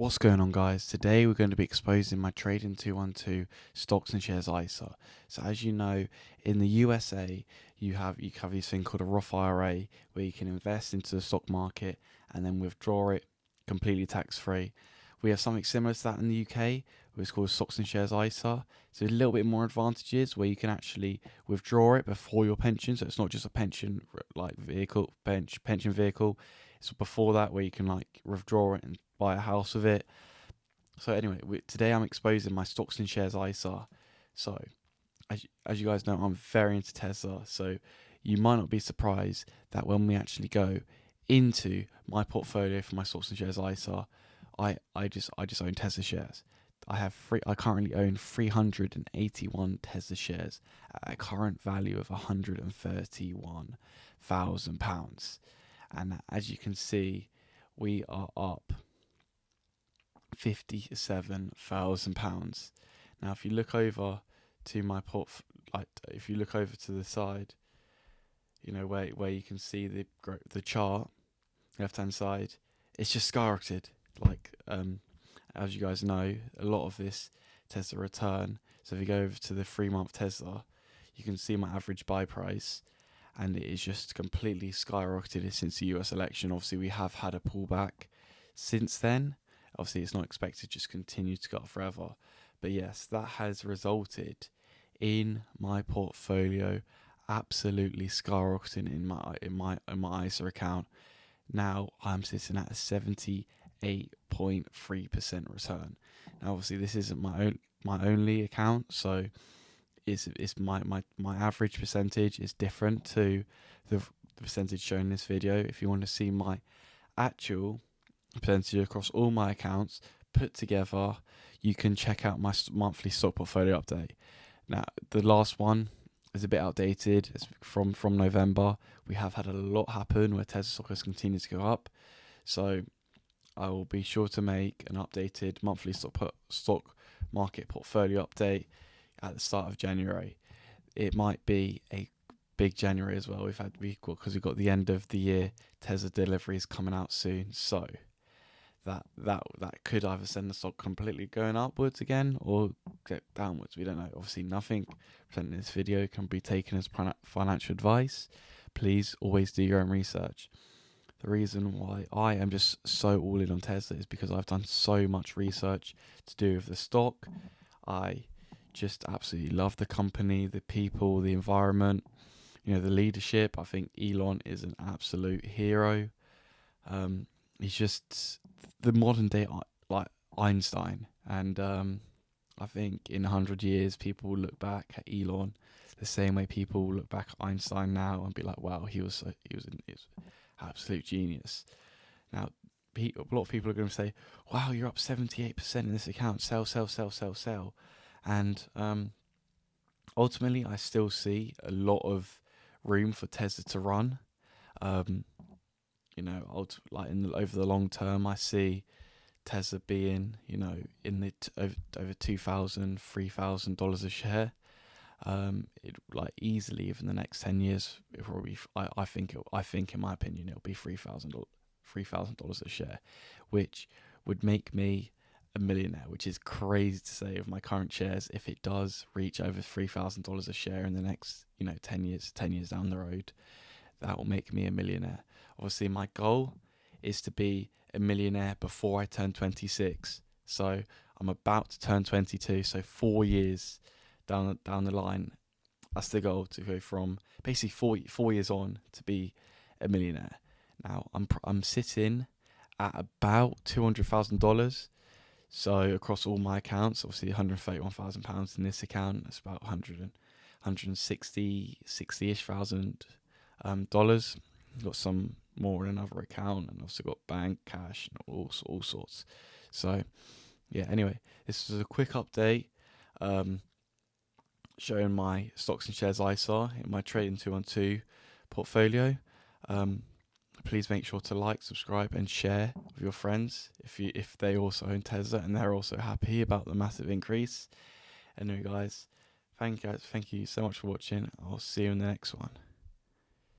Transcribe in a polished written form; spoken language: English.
What's going on, guys? Today we're going to be exposing my Trading 212 stocks and shares ISA. So as you know, in the USA you have this thing called a Roth IRA where you can invest into the stock market and then withdraw it completely tax free. We have something similar to that in the UK, which is called stocks and shares ISA. So a little bit more advantages where you can actually withdraw it before your pension. So it's not just a pension pension vehicle. It's before that where you can withdraw it and buy a house with it. So anyway, today I'm exposing my stocks and shares ISA. So as you guys know, I'm very into Tesla. So you might not be surprised that when we actually go into my portfolio for my stocks and shares ISA, I just own Tesla shares. I currently own 381 Tesla shares at a current value of £131,000. And as you can see, we are up £57,000. Now, if you look over to my if you look over to the side, you know where you can see the chart, left hand side, it's just skyrocketed. As you guys know, a lot of this Tesla return. So if you go over to the 3-month Tesla, you can see my average buy price, and it is just completely skyrocketed since the US election. Obviously, we have had a pullback since then. Obviously, it's not expected to just continue to go up forever. But yes, that has resulted in my portfolio absolutely skyrocketing in my ISA account. Now I'm sitting at a 78.3% return. Now, obviously, this isn't my only account, so it's my average percentage is different to the percentage shown in this video. If you want to see my actual percentage across all my accounts put together, you can check out my monthly stock portfolio update. Now, the last one is a bit outdated. It's from November. We have had a lot happen where Tesla stock has continued to go up, so I will be sure to make an updated monthly stock market portfolio update at the start of January. It might be a big January as well. Because we've got the end of the year Tesla deliveries coming out soon, so that could either send the stock completely going upwards again or get downwards. We don't know. Obviously, nothing presented in this video can be taken as financial advice. Please always do your own research. The reason why I am just so all in on Tesla is because I've done so much research to do with the stock. I just absolutely love the company, the people, the environment, the leadership. I think Elon is an absolute hero. He's just the modern day Einstein, and I think in 100 years people will look back at Elon the same way people will look back at Einstein now and be like, wow, he was an absolute genius. Now, a lot of people are going to say, wow, you're up 78% in this account, sell. And ultimately, I still see a lot of room for Tesla to run. Over the long term, I see Tesla being, in the over $2,000-$3,000 a share. Easily within the next 10 years, it will be. I think in my opinion, it'll be $3,000 a share, which would make me a millionaire, which is crazy to say with my current shares. If it does reach over $3,000 a share in the next 10 years down the road, that will make me a millionaire. Obviously, my goal is to be a millionaire before I turn 26. So I'm about to turn 22. So 4 years down the line, that's the goal, to go from basically 4 years on to be a millionaire. Now I'm sitting at about $200,000. So across all my accounts, obviously £131,000 in this account, that's about 160-ish thousand dollars. Got some more in another account, and also got bank, cash, and all sorts. So yeah, anyway, this was a quick update showing my stocks and shares ISA in my Trading 212 portfolio. Please make sure to like, subscribe, and share with your friends if they also own Tesla and they're also happy about the massive increase. Anyway, guys, thank you so much for watching. I'll see you in the next one.